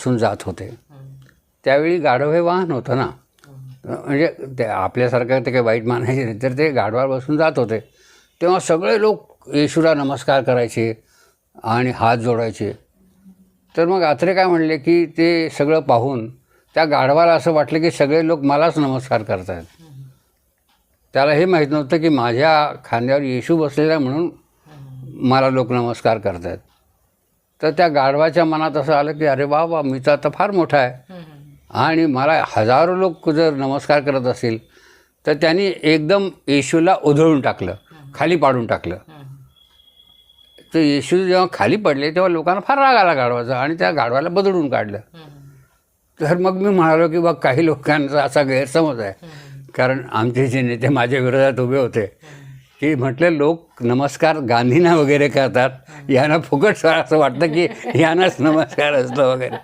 बसून जात होते. त्यावेळी गाढव हे वाहन होतं ना, म्हणजे ते आपल्यासारखं ते काही वाईट मानायचे नाही, तर ते गाढवावर बसून जात होते. तेव्हा सगळे लोक येशूला नमस्कार करायचे आणि हात जोडायचे. तर मग अत्रे काय म्हणले की ते सगळं पाहून त्या गाढवाला असं वाटलं की सगळे लोक मलाच नमस्कार करत आहेत. त्याला हे माहीत नव्हतं की माझ्या खांद्यावर येशू बसलेला आहे म्हणून मला लोक नमस्कार करत आहेत. तर त्या गाढवाच्या मनात असं आलं की अरे वा वा, मी तर आता फार मोठा आहे आणि मला हजारो लोक जर नमस्कार करत असतील, तर त्यांनी एकदम येशूला उधळून टाकलं, खाली पाडून टाकलं. तर येशू जेव्हा खाली पडले तेव्हा लोकांना फार राग आला गाढवाचा आणि त्या गाढवाला बदडून काढलं. तर मग मी म्हणालो की बघ, काही लोकांचा असा गैरसमज आहे, कारण आमचे जे नेते माझ्या विरोधात उभे होते की म्हटलं लोक नमस्कार गांधींना वगैरे करतात, यांना फुकट असं वाटतं की यांनाच नमस्कार असतं वगैरे.